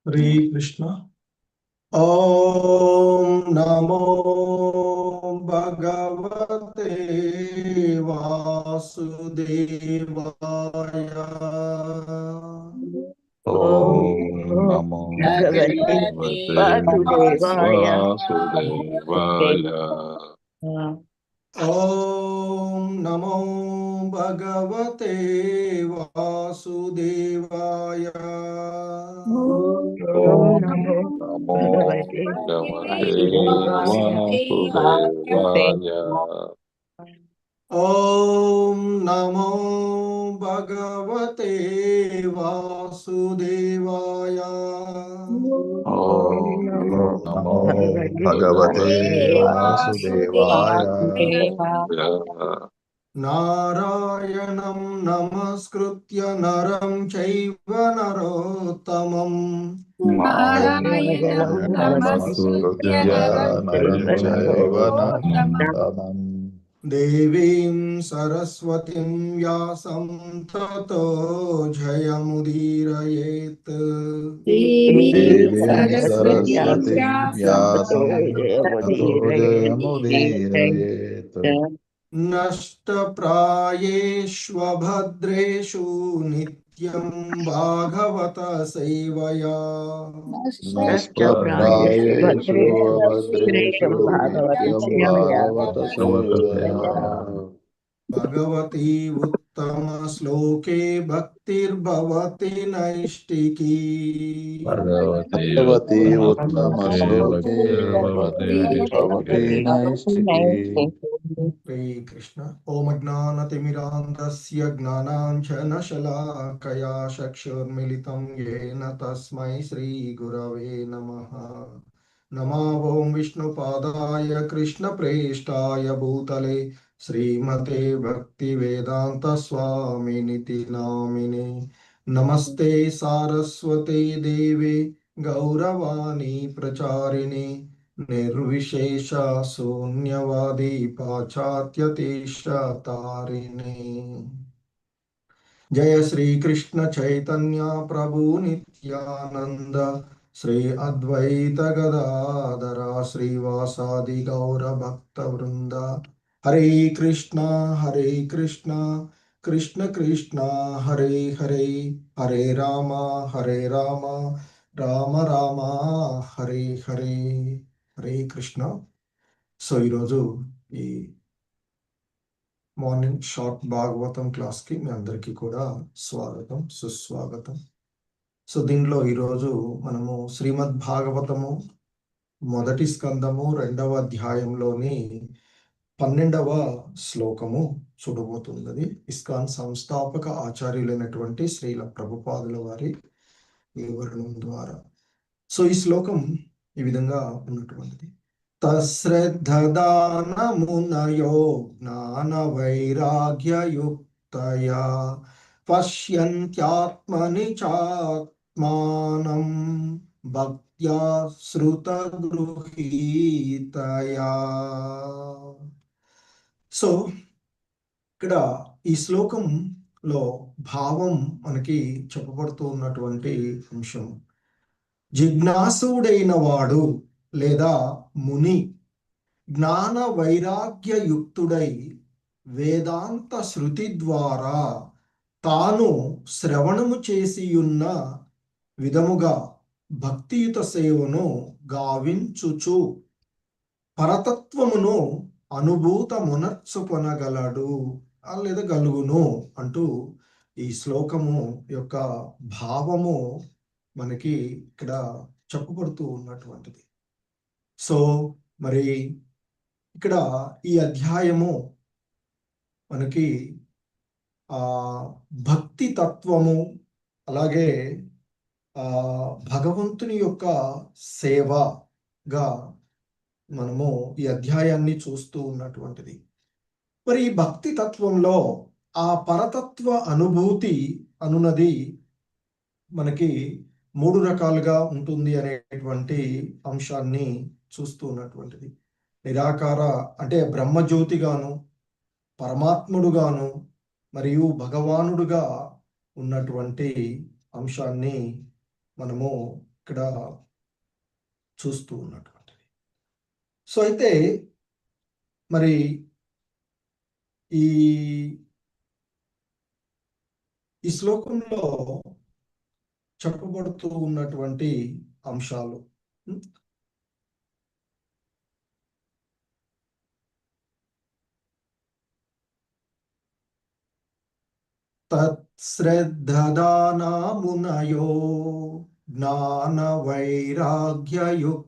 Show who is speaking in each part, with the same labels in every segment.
Speaker 1: హరే కృష్ణ. ఓం నమో భగవతే వాసుదేవాయ.
Speaker 2: ఓం నమో
Speaker 3: భగవతే
Speaker 2: వాసుదేవాయ.
Speaker 1: ఓం నమో భగవతే వాసుదేవాయ.
Speaker 2: ఓం నమో భగవతే వాసుదేవాయ.
Speaker 1: ఓం నమో భగవతే వాసుదేవాయ.
Speaker 2: ఓం నమో భగవతే వాసుదేవాయ.
Speaker 1: నారాయణం నమస్కృత్య నరం చైవ నరోత్తమం.
Speaker 2: నారాయణం నమస్కృత్య నరం చైవ నరోత్తమం.
Speaker 1: దేవీం సరస్వతిం వ్యాసం తతో జయముదీరయేత్.
Speaker 2: దేవీం సరస్వతిం వ్యాసం తతో జయముదీరయేత్.
Speaker 1: నష్టప్రాయేష్వభద్రేషు నిత్యం భాగవత సేవయా.
Speaker 2: నష్టప్రాయేషు అభద్రేషు నిత్యం భాగవత సేవయా.
Speaker 1: భగవతి ఉత్తమ శ్లోకే భక్తిర్భవతి నైష్టికీ.
Speaker 2: భగవతి ఉత్తమ శ్లోకే భక్తిర్భవతి నైష్టికీ.
Speaker 1: హరే కృష్ణ. ఓం అజ్ఞానతిమిరాంధస్య జ్ఞానాంజనశలాకయా చక్షుర్మిలితం యేన తస్మై శ్రీగురవే నమః. నమో ఓం విష్ణుపాదాయ కృష్ణప్రేష్టాయ భూతలే శ్రీమతే భక్తివేదాంత స్వామినితి నామినే. నమస్తే సారస్వతే దేవే గౌరవాణి ప్రచారిణి నిర్విశేష శూన్యవాది పాశ్చాత్యతీష్టారిణి. జయ శ్రీ కృష్ణ చైతన్య ప్రభు నిత్యానంద శ్రీ అద్వైత గదాధర శ్రీవాసాది గౌర భక్త వృంద. హరే కృష్ణ కృష్ణ కృష్ణ హరే హరే, హరే రామ రామ రామ హరే హరే. హరే కృష్ణ. సో ఈరోజు ఈ మార్నింగ్ షార్ట్ భాగవతం క్లాస్కి మీ అందరికీ కూడా స్వాగతం సుస్వాగతం. సో దీనిలో ఈరోజు మనము శ్రీమద్ భాగవతము మొదటి స్కందము 2వ అధ్యాయంలోని 12వ శ్లోకము చూడబోతున్నది. ఇస్కాన్ సంస్థాపక ఆచార్యులైనటువంటి శ్రీల ప్రభుపాదుల వారి వివరణం ద్వారా. సో ఈ శ్లోకం ఈ విధంగా ఉన్నటువంటిది. తశ్రద్ధదానమునయో జ్ఞాన వైరాగ్యయుక్తయా పశ్యంత్యాత్మని చాత్మానం భక్త్యా శ్రుతగృహీతయా. సో ఇక్కడ ఈ శ్లోకంలో భావం మనకి చెప్పబడుతూ ఉన్నటువంటి అంశం, జిజ్ఞాసుడైన వాడు లేదా ముని జ్ఞాన వైరాగ్యయుక్తుడై వేదాంత శృతి ద్వారా తాను శ్రవణము చేసియున్న విధముగా భక్తియుత సేవను గావించుచు పరతత్వమును అనుభూతమునర్చుకొనగలడు లేదా గలుగును అంటూ ఈ శ్లోకము యొక్క భావము మనకి ఇక్కడ చెప్పబడుతూ ఉన్నటువంటిది. సో మరి ఇక్కడ ఈ అధ్యాయము మనకి భక్తి తత్వము అలాగే భగవంతుని యొక్క సేవగా మనము ఈ అధ్యాయాన్ని చూస్తూ ఉన్నటువంటిది. మరి ఈ భక్తి తత్వంలో ఆ పరతత్వ అనుభూతి అనున్నది మనకి 3 రకాలుగా ఉంటుంది అనేటువంటి అంశాన్ని చూస్తూ ఉన్నటువంటిది. నిరాకార అంటే బ్రహ్మజ్యోతిగాను, పరమాత్ముడుగాను మరియు భగవానుడుగా ఉన్నటువంటి అంశాన్ని మనము ఇక్కడ చూస్తూ ఉన్నటువంటిది. సో అయితే మరి ఈ ఈ శ్లోకంలో చెప్పబడుతూ ఉన్నటువంటి అంశాలు తత్శ్రద్ధదానామునయో జ్ఞాన వైరాగ్యయుక్తయా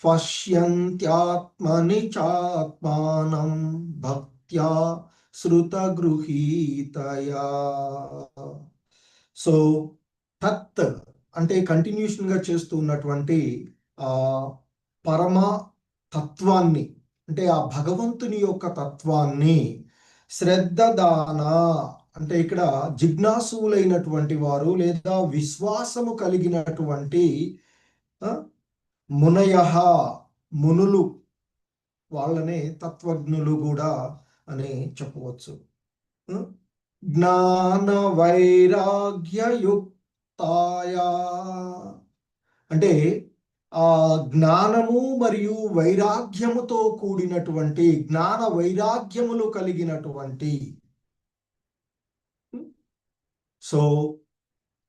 Speaker 1: పశ్యంత్యాత్మని చాత్మానం భక్త్యా శృతగృహీతయా. సో తత్ అంటే కంటిన్యూషన్ గా చేస్తూ ఉన్నటువంటి ఆ పరమ తత్వాన్ని, అంటే ఆ భగవంతుని యొక్క తత్వాన్ని శ్రద్ధదాన అంటే ఇక్కడ జిజ్ఞాసువులైనటువంటి వారు లేదా విశ్వాసము కలిగినటువంటి మునయః మునులు, వాళ్ళనే తత్వజ్ఞులు కూడా అని చెప్పవచ్చు. జ్ఞాన వైరాగ్యయుక్తాయా అంటే ఆ జ్ఞానము మరియు వైరాగ్యముతో కూడినటువంటి, జ్ఞాన వైరాగ్యములు కలిగినటువంటి. సో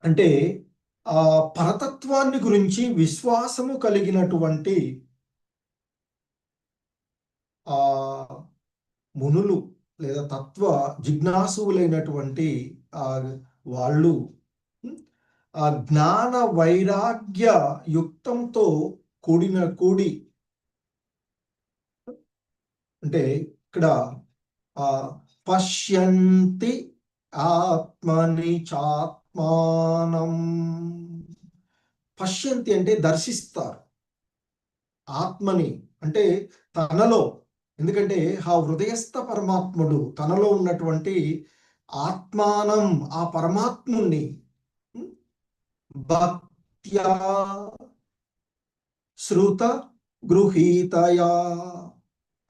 Speaker 1: అంటే ఆ పరతత్వాన్ని గురించి విశ్వాసము కలిగినటువంటి ఆ మునులు లేదా తత్వ జిజ్ఞాసువులైనటువంటి వాళ్ళు ఆ జ్ఞాన వైరాగ్య యుక్తంతో కూడి అంటే ఇక్కడ పశ్యంతి ఆత్మని చాత్మానం. పశ్యంతి అంటే దర్శిస్తారు, ఆత్మని అంటే తనలో, ఎందుకంటే ఆ హృదయస్థ పరమాత్ముడు తనలో ఉన్నటువంటి ఆత్మానం, ఆ పరమాత్ముని భక్త్యా శృత గృహీతయా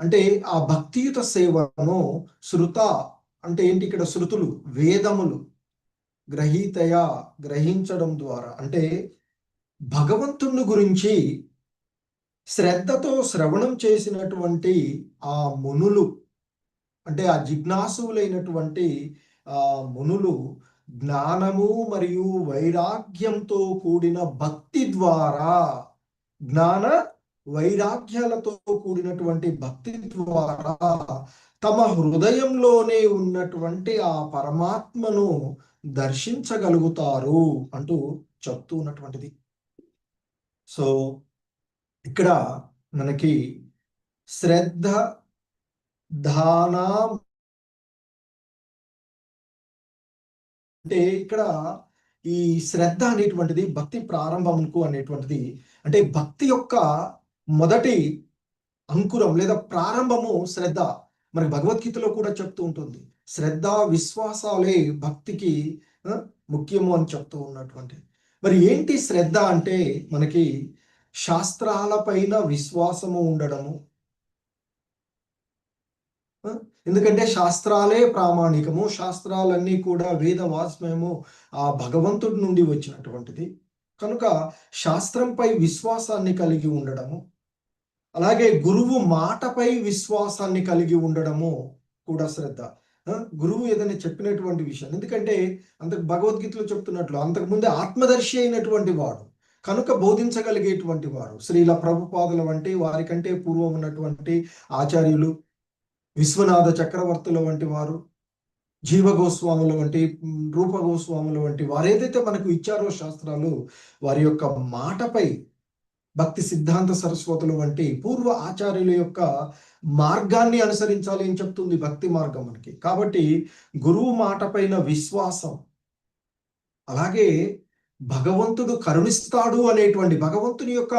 Speaker 1: అంటే ఆ భక్తియుత సేవను శృత అంటే ఏంటి, ఇక్కడ శృతులు వేదములు గ్రహీతయా గ్రహించడం ద్వారా, అంటే భగవంతుని గురించి శ్రద్ధతో శ్రవణం చేసినటువంటి ఆ మునులు, అంటే ఆ జిజ్ఞాసువులైనటువంటి ఆ మునులు జ్ఞానము మరియు వైరాగ్యంతో కూడిన భక్తి ద్వారా, జ్ఞాన వైరాగ్యాలతో కూడినటువంటి భక్తి ద్వారా తమ హృదయంలోనే ఉన్నటువంటి ఆ పరమాత్మను దర్శించగలుగుతారు అంటూ చెప్తూ ఉన్నటువంటిది. సో ఇక్కడ మనకి శ్రద్ధ దాన అంటే ఇక్కడ ఈ శ్రద్ధ అనేటువంటిది భక్తి ప్రారంభముకు అనేటువంటిది, అంటే భక్తి యొక్క మొదటి అంకురం లేదా ప్రారంభము శ్రద్ధ. మనకి భగవద్గీతలో కూడా చెప్తూ ఉంటుంది, శ్రద్ధ విశ్వాసాలే భక్తికి ముఖ్యము అని చెప్తూ ఉన్నటువంటి. మరి ఏంటి శ్రద్ధ అంటే మనకి శాస్త్రాలపైన విశ్వాసము ఉండడము, ఎందుకంటే శాస్త్రాలే ప్రామాణికము, శాస్త్రాలన్నీ కూడా వేద వాస్మయము ఆ భగవంతుడి నుండి వచ్చినటువంటిది కనుక శాస్త్రంపై విశ్వాసాన్ని కలిగి ఉండడము, అలాగే గురువు మాటపై విశ్వాసాన్ని కలిగి ఉండడము కూడా శ్రద్ధ. గురువు ఏదైనా చెప్పినటువంటి విషయం, ఎందుకంటే అంతకు భగవద్గీతలో చెప్తున్నట్లు అంతకుముందే ఆత్మదర్శి అయినటువంటి వాడు కనుక బోధించగలిగేటువంటి వారు శ్రీల ప్రభుపాదుల వంటి వారికంటే పూర్వం ఉన్నటువంటి ఆచార్యులు, విశ్వనాథ చక్రవర్తుల వంటి వారు, జీవ గోస్వాముల వంటి, రూప గోస్వాముల వంటి వారు ఏదైతే మనకు ఇచ్చారో శాస్త్రాలు, వారి యొక్క మాటపై భక్తి సిద్ధాంత సరస్వతుల వంటి పూర్వ ఆచార్యుల యొక్క మార్గాన్ని అనుసరించాలి అని చెప్తుంది భక్తి మార్గం మనకి. కాబట్టి గురువు మాట పైన విశ్వాసం, అలాగే భగవంతుడు కరుణిస్తాడు అనేటువంటి భగవంతుని యొక్క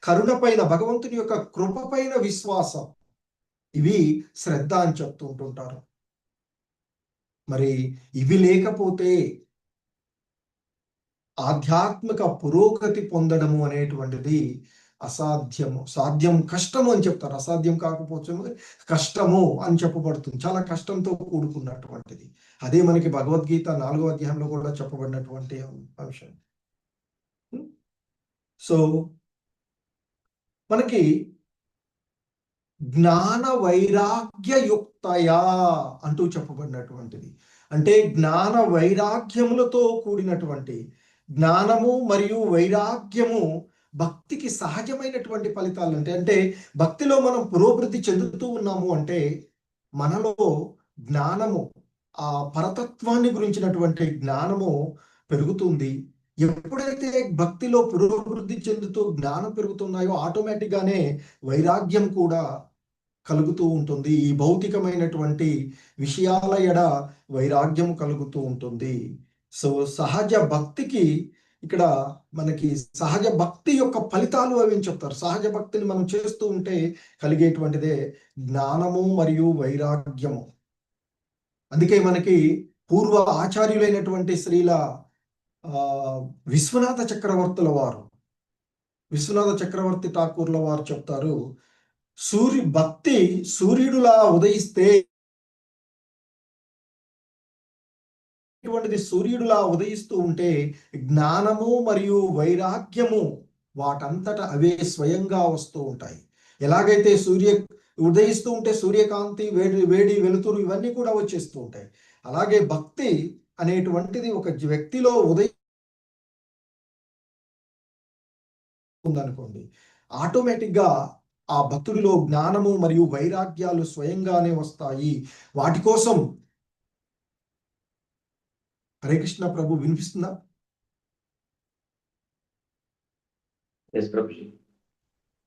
Speaker 1: కరుణ పైన, భగవంతుని యొక్క కృప పైన విశ్వాసం, ఇవి శ్రద్ధ అని చెప్తూ ఉంటుంటారు. మరి ఇవి లేకపోతే ఆధ్యాత్మిక పురోగతి పొందడము అనేటువంటిది అసాధ్యము, సాధ్యం కష్టము అని చెప్తారు. అసాధ్యం కాకపోవచ్చు, కష్టము అని చెప్పబడుతుంది, చాలా కష్టంతో కూడుకున్నటువంటిది. అదే మనకి భగవద్గీత 4వ అధ్యాయంలో కూడా చెప్పబడినటువంటి అంశం. సో మనకి జ్ఞాన వైరాగ్యయుక్తయా అంటూ చెప్పబడినటువంటిది. అంటే జ్ఞాన వైరాగ్యములతో కూడినటువంటి జ్ఞానము మరియు వైరాగ్యము భక్తికి సహజమైనటువంటి ఫలితాలు. అంటే భక్తిలో మనం పురోభివృద్ధి చెందుతూ ఉన్నాము అంటే మనలో జ్ఞానము, ఆ పరతత్వాన్ని గురించినటువంటి జ్ఞానము పెరుగుతుంది. ఎప్పుడైతే భక్తిలో పురోభివృద్ధి చెందుతూ జ్ఞానం పెరుగుతున్నాయో ఆటోమేటిక్ గానే వైరాగ్యం కూడా కలుగుతూ ఉంటుంది. ఈ భౌతికమైనటువంటి విషయాల ఎడ వైరాగ్యం కలుగుతూ ఉంటుంది. సో సహజ భక్తికి ఇక్కడ మనకి సహజ భక్తి యొక్క ఫలితాలు అవి అని చెప్తారు. సహజ భక్తిని మనం చేస్తూ ఉంటే కలిగేటువంటిదే జ్ఞానము మరియు వైరాగ్యము. అందుకే మనకి పూర్వ ఆచార్యులైనటువంటి శ్రీల విశ్వనాథ చక్రవర్తుల వారు, విశ్వనాథ చక్రవర్తి ఠాకూర్ల వారు చెప్తారు, భక్తి సూర్యుడులా ఉదయిస్తే, ఇటువంటిది సూర్యుడులా ఉదయిస్తూ ఉంటే జ్ఞానము మరియు వైరాగ్యము వాటంతట అవే స్వయంగా వస్తూ ఉంటాయి. ఎలాగైతే ఉదయిస్తూ ఉంటే సూర్యకాంతి, వేడి వెలుతురు ఇవన్నీ కూడా వచ్చేస్తూ ఉంటాయి. అలాగే భక్తి అనేటువంటిది ఒక వ్యక్తిలో ఉందనుకోండి, ఆటోమేటిక్ గా ఆ భక్తుడిలో జ్ఞానము మరియు వైరాగ్యాలు స్వయంగానే వస్తాయి. వాటి కోసం హరే కృష్ణ ప్రభు వినిపిస్తుందా?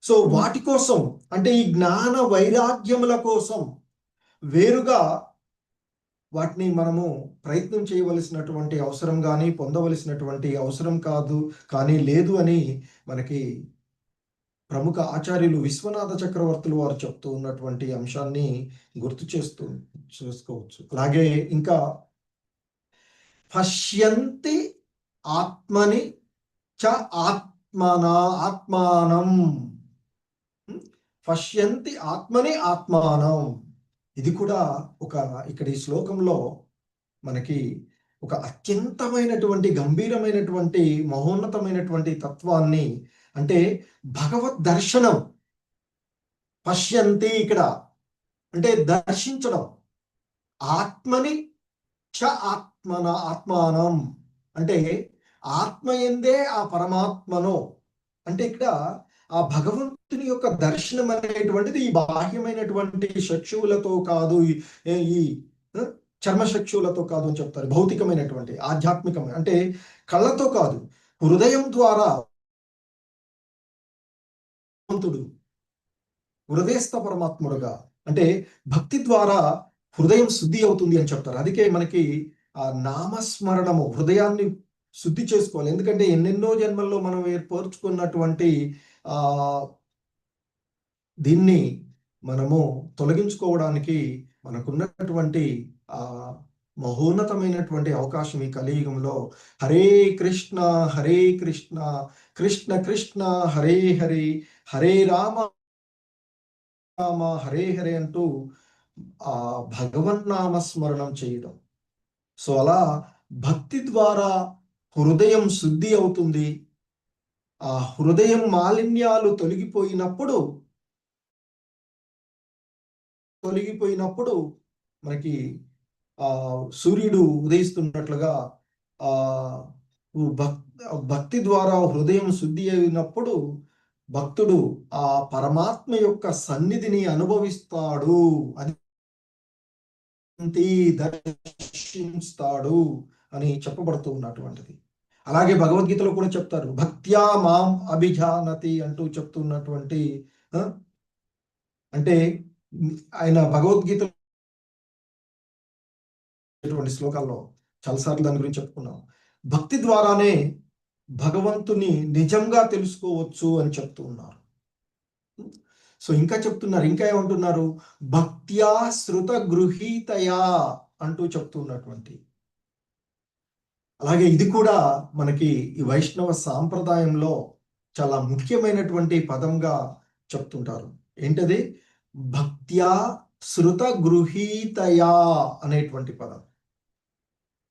Speaker 1: సో వాటి కోసం అంటే ఈ జ్ఞాన వైరాగ్యముల కోసం వేరుగా వాటిని మనము ప్రయత్నం చేయవలసినటువంటి అవసరం కానీ పొందవలసినటువంటి అవసరం లేదు అని మనకి ప్రముఖ ఆచార్యులు విశ్వనాథ చక్రవర్తులు వారు చెప్తూ ఉన్నటువంటి అంశాన్ని గుర్తు చేసుకోవచ్చు. అలాగే ఇంకా పశ్యంతి ఆత్మని చ ఆత్మానం, పశ్యంతి ఆత్మని ఆత్మానం. ఇది కూడా ఇక్కడ ఈ శ్లోకంలో మనకి ఒక అత్యంతమైనటువంటి గంభీరమైనటువంటి మహోన్నతమైనటువంటి తత్వాన్ని, అంటే భగవద్ దర్శనం. పశ్యంతి ఇక్కడ అంటే దర్శించడం. ఆత్మని చ ఆత్మానం అంటే ఆత్మయందే ఆ పరమాత్మను, అంటే ఇక్కడ ఆ భగవంతుని యొక్క దర్శనం అనేటువంటిది ఈ బాహ్యమైనటువంటి చక్షువులతో కాదు, ఈ చర్మచక్షువులతో కాదు అని చెప్తారు. భౌతికమైనటువంటి ఆధ్యాత్మికమైన అంటే కళ్ళతో కాదు, హృదయం ద్వారా భగవంతుడు హృదయస్థ పరమాత్ముడుగా, అంటే భక్తి ద్వారా హృదయం శుద్ధి అవుతుంది అని చెప్తారు. అందుకే మనకి ఆ నామస్మరణము హృదయాన్ని శుద్ధి చేసుకోవాలి. ఎందుకంటే ఎన్నెన్నో జన్మల్లో మనం ఏర్పరుచుకున్నటువంటి దీన్ని మనము తొలగించుకోవడానికి మనకున్నటువంటి మహోన్నతమైనటువంటి అవకాశం ఈ కలియుగంలో. హరే కృష్ణ కృష్ణ కృష్ణ హరే హరే, హరే రామ రామ హరే హరే అంటూ ఆ భగవన్నామస్మరణం చేయడం. సో అలా భక్తి ద్వారా హృదయం శుద్ధి అవుతుంది. ఆ హృదయం మాలిన్యాలు తొలగిపోయినప్పుడు మనకి సూర్యుడు ఉదయిస్తున్నట్లుగా భక్తి ద్వారా హృదయం శుద్ధి అయినప్పుడు భక్తుడు ఆ పరమాత్మ యొక్క సన్నిధిని అనుభవిస్తాడు, అది దర్శిస్తాడు అని చెప్పబడుతూ ఉన్నటువంటిది. అలాగే భగవద్గీతలో కూడా చెప్తారు, భక్త్యా మాం అభిజానతి అంటూ చెప్తున్నటువంటి, అంటే ఆయన భగవద్గీత శ్లోకాల్లో చాలాసార్లు దాని గురించి చెప్పుకున్నాం. భక్తి ద్వారానే భగవంతుని నిజంగా తెలుసుకోవచ్చు అని చెప్తూ ఉన్నారు. సో ఇంకా చెప్తున్నారు, ఇంకా ఏమంటున్నారు, భక్త్యా శృత గృహీతయా అంటూ చెప్తున్నటువంటి. అలాగే ఇది కూడా మనకి ఈ వైష్ణవ సాంప్రదాయంలో చాలా ముఖ్యమైనటువంటి పదంగా చెప్తుంటారు. ఏంటది? భక్త్యా శృత గృహీతయా అనేటువంటి పదం.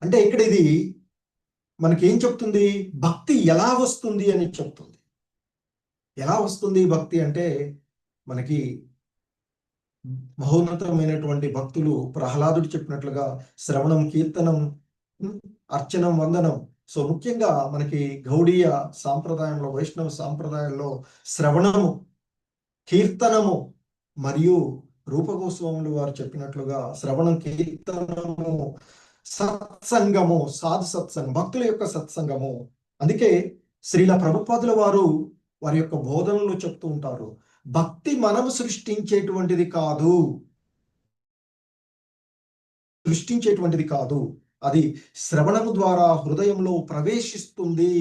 Speaker 1: అంటే ఇక్కడ ఇది మనకేం చెప్తుంది? భక్తి ఎలా వస్తుంది అని చెప్తుంది. ఎలా వస్తుంది భక్తి అంటే, మనకి మహోన్నతమైనటువంటి భక్తులు ప్రహ్లాదుడు చెప్పినట్లుగా శ్రవణం, కీర్తనం, అర్చనం, వందనం. సో ముఖ్యంగా మనకి గౌడీయ సాంప్రదాయంలో, వైష్ణవ సాంప్రదాయంలో శ్రవణము, కీర్తనము మరియు రూపగోస్వాములు వారు చెప్పినట్లుగా శ్రవణం, కీర్తనము, సత్సంగము, సాధు సత్సంగం, భక్తుల యొక్క సత్సంగము. అందుకే శ్రీల ప్రభుపాదుల వారు వారి యొక్క బోధనలు చెప్తూ ఉంటారు, భక్తి మనము సృష్టించేటువంటిది కాదు, అది శ్రవణము ద్వారా హృదయంలో ప్రవేశిస్తుంది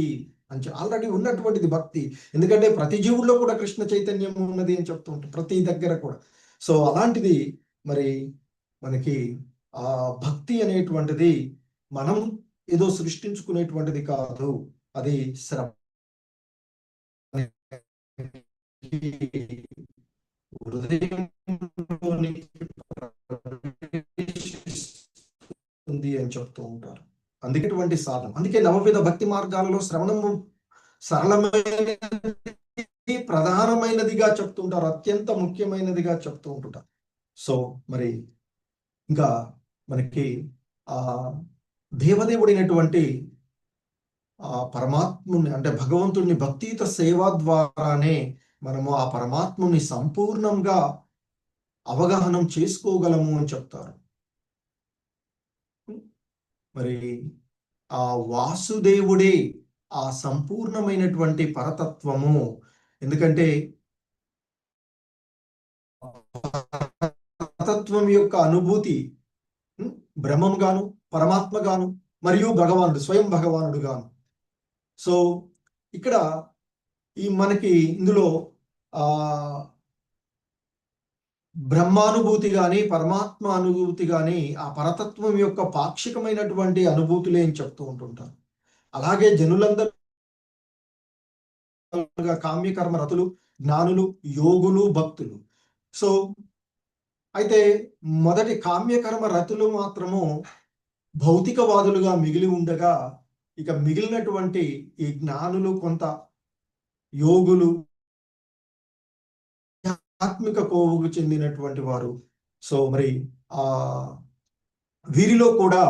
Speaker 1: అని ఆల్రెడీ ఉన్నటువంటిది భక్తి. ఎందుకంటే ప్రతి జీవుల్లో కూడా కృష్ణ చైతన్యం ఉన్నది అని చెప్తూ ఉంటాం, ప్రతి దగ్గర కూడా. సో అలాంటిది మరి మనకి ఆ భక్తి అనేటువంటిది మనం ఏదో సృష్టించుకునేటువంటిది కాదు, అది ఉంది అని చెప్తూ ఉంటారు. అందుకేటువంటి సాధన. అందుకే నవవిధ భక్తి మార్గాలలో శ్రవణము సరళమైనది, ప్రధానమైనదిగా చెప్తుంటారు, అత్యంత ముఖ్యమైనదిగా చెప్తూ ఉంటుంటారు. సో మరి ఇంకా మనకి ఆ దేవదేవుడైనటువంటి ఆ పరమాత్ముని అంటే భగవంతుడిని భక్తియుత సేవ ద్వారానే మనము ఆ పరమాత్ముని సంపూర్ణంగా అవగాహనం చేసుకోగలము అని చెప్తారు. మరి ఆ వాసుదేవుడే ఆ సంపూర్ణమైనటువంటి పరతత్వము. ఎందుకంటే పరతత్వం యొక్క అనుభూతి బ్రహ్మం గాను, పరమాత్మ గాను, మరియు భగవానుడు, స్వయం భగవానుడు గాను. సో ఇక్కడ ఈ మనకి ఇందులో ఆ బ్రహ్మానుభూతి గాని, పరమాత్మ అనుభూతి గాని, ఆ పరతత్వం యొక్క పాక్షికమైనటువంటి అనుభూతులే అని చెప్తూ ఉంటుంటారు. అలాగే జనులందరూ కామ్యకర్మ రతులు, జ్ఞానులు, యోగులు, భక్తులు. సో అయితే మొదటి కామ్యకర్మ రతులు మాత్రము భౌతికవాదులుగా మిగిలి ఉండగా, ఇక మిగిలినటువంటి ఈ జ్ఞానులు, కొంత యోగులు, ఆధ్యాత్మిక కోవుకు చెందినటువంటి వారు. సో మరి ఆ వీరిలో కూడా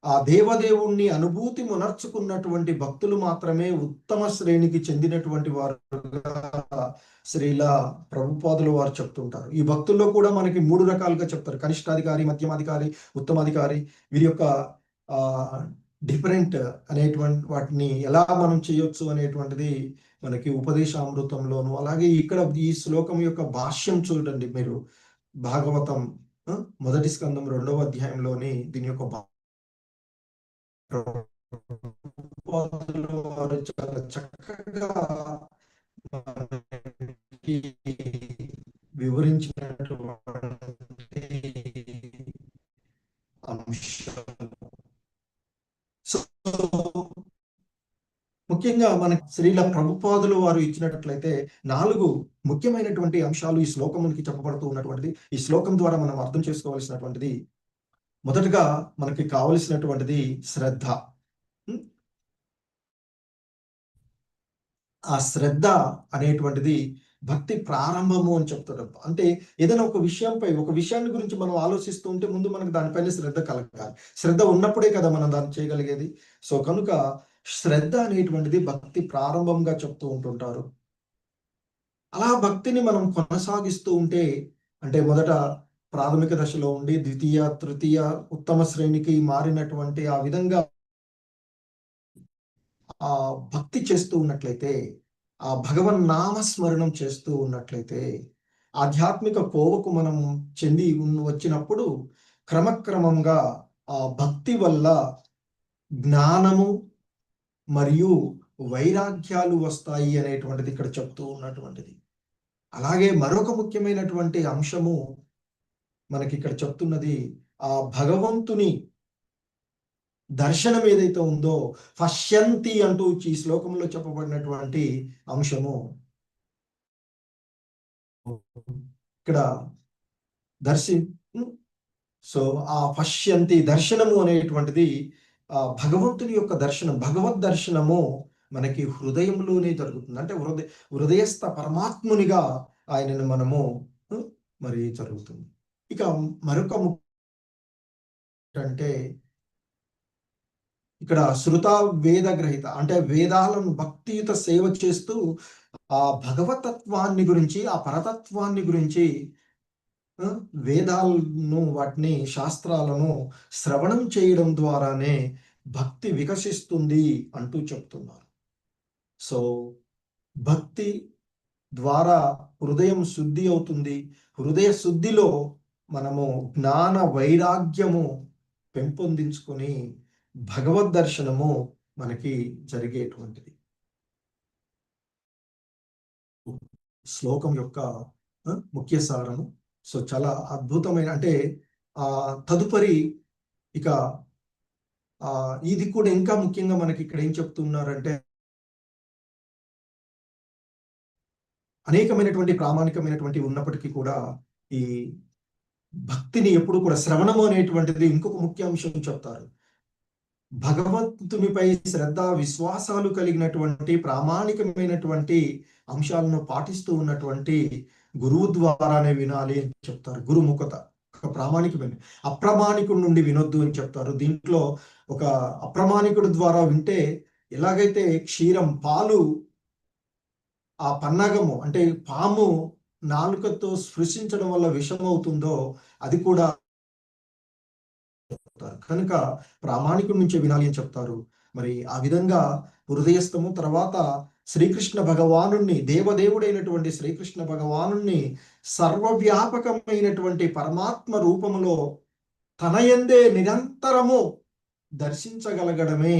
Speaker 1: ఆ దేవదేవుణ్ణి అనుభూతి మునర్చుకున్నటువంటి భక్తులు మాత్రమే ఉత్తమ శ్రేణికి చెందినటువంటి వారుగా శ్రీల ప్రభుపాదులు వారు చెప్తుంటారు. ఈ భక్తుల్లో కూడా మనకి 3 రకాలుగా చెప్తారు, కనిష్టాధికారి, మధ్యమాధికారి, ఉత్తమాధికారి. వీరి యొక్క డిఫరెంట్ అనేటువంటి వాటిని ఎలా మనం చేయొచ్చు అనేటువంటిది మనకి ఉపదేశామృతంలోను, అలాగే ఇక్కడ ఈ శ్లోకం యొక్క భాష్యం చూడండి మీరు, భాగవతం మొదటి స్కందం 2వ అధ్యాయంలోని దీని యొక్క వారు చాలా చక్కగా వివరించినటువంటి అంశం. సో ముఖ్యంగా మన శ్రీల ప్రభుపాదులు వారు ఇచ్చినట్లయితే 4 ముఖ్యమైనటువంటి అంశాలు ఈ శ్లోకమునికి చెప్పబడుతూ ఉన్నటువంటిది. ఈ శ్లోకం ద్వారా మనం అర్థం చేసుకోవాల్సినటువంటిది, మొదటగా మనకి కావలసినటువంటిది శ్రద్ధ. ఆ శ్రద్ధ అనేటువంటిది భక్తి ప్రారంభము అని చెప్తాడు. అంటే ఏదైనా ఒక విషయాన్ని గురించి మనం ఆలోచిస్తూ ఉంటే ముందు మనకు దానిపైన శ్రద్ధ కలగాలి. శ్రద్ధ ఉన్నప్పుడే కదా మనం దాన్ని చేయగలిగేది. సో కనుక శ్రద్ధ అనేటువంటిది భక్తి ప్రారంభంగా చెప్తూ ఉంటుంటారు. అలా భక్తిని మనం కొనసాగిస్తూ ఉంటే, అంటే మొదట ప్రాథమిక దశలో ఉండి ద్వితీయ, తృతీయ, ఉత్తమ శ్రేణికి మారినటువంటి ఆ విధంగా ఆ భక్తి చేస్తూ ఉన్నట్లయితే, ఆ భగవన్ నామస్మరణం చేస్తూ ఉన్నట్లయితే, ఆధ్యాత్మిక కోవకు మనం చెంది వచ్చినప్పుడు క్రమక్రమంగా ఆ భక్తి వల్ల జ్ఞానము మరియు వైరాగ్యాలు వస్తాయి అనేటువంటిది ఇక్కడ చెప్తూ ఉన్నటువంటిది. అలాగే మరొక ముఖ్యమైనటువంటి అంశము మనకి ఇక్కడ చెప్తున్నది, ఆ భగవంతుని దర్శనం ఏదైతే ఉందో, పశ్యంతి అంటూ ఈ శ్లోకంలో చెప్పబడినటువంటి అంశము ఇక్కడ సో ఆ పశ్యంతి దర్శనము అనేటువంటిది భగవంతుని యొక్క దర్శనం, భగవద్ దర్శనము మనకి హృదయంలోనే జరుగుతుంది. అంటే హృదయస్థ పరమాత్మునిగా ఆయనను మనము మరి జరుగుతుంది. ఇక మరొక అంటే ఇక్కడ శృత వేద గ్రహీత అంటే వేదాలను భక్తియుత సేవ చేస్తూ ఆ భగవతత్వాన్ని గురించి, ఆ పరతత్వాన్ని గురించి వేదాలను, వాటిని, శాస్త్రాలను శ్రవణం చేయడం ద్వారానే భక్తి వికసిస్తుంది అంటూ చెప్తున్నారు. సో భక్తి ద్వారా హృదయం శుద్ధి అవుతుంది. హృదయ శుద్ధిలో మనము జ్ఞాన వైరాగ్యము పెంపొందించుకొని భగవద్ దర్శనము మనకి జరిగేటువంటిది. శ్లోకం యొక్క ముఖ్య సారము. సో చాలా అద్భుతమైన, అంటే తదుపరి ఇక ఇది కూడా ఇంకా ముఖ్యంగా మనకి ఇక్కడ ఏం చెప్తున్నారంటే, అనేకమైనటువంటి ప్రామాణికమైనటువంటి ఉన్నప్పటికీ కూడా ఈ భక్తిని ఎప్పుడు కూడా శ్రవణము అనేటువంటిది ఇంకొక ముఖ్య అంశం చెప్తారు. భగవంతునిపై శ్రద్ధ విశ్వాసాలు కలిగినటువంటి ప్రామాణికమైనటువంటి అంశాలను పాటిస్తూ ఉన్నటువంటి గురువు ద్వారానే వినాలి అని చెప్తారు. గురుముఖత ఒక ప్రామాణికమైన, అప్రమాణికుడి నుండి వినొద్దు అని చెప్తారు. దీంట్లో ఒక అప్రమాణికుడి ద్వారా వింటే ఎలాగైతే క్షీరం, పాలు, ఆ పన్నాగము అంటే పాము నాలుకతో స్పృశించడం వల్ల విషమవుతుందో అది కూడా కనుక ప్రామాణికుడి నుంచి వినాలి అని చెప్తారు. మరి ఆ విధంగా హృదయస్థము, తర్వాత శ్రీకృష్ణ భగవానుణ్ణి, దేవదేవుడైనటువంటి శ్రీకృష్ణ భగవానుణ్ణి సర్వవ్యాపకమైనటువంటి పరమాత్మ రూపములో తనయందే నిరంతరము దర్శించగలగడమే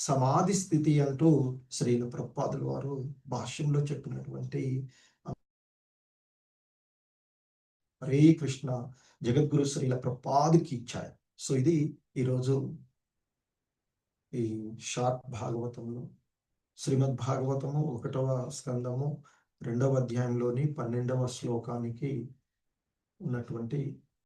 Speaker 1: సమాధి స్థితి అంటూ శ్రీల ప్రభుపాదుల వారు భాష్యంలో చెప్పినటువంటి హరే కృష్ణ జగద్గురు శ్రీల ప్రభుపాదికి ఇచ్చాయి. సో ఇది ఈరోజు ఈ షార్ట్ భాగవతంలో శ్రీమద్ భాగవతము 1వ స్కందము 2వ అధ్యాయంలోని 12వ శ్లోకానికి ఉన్నటువంటి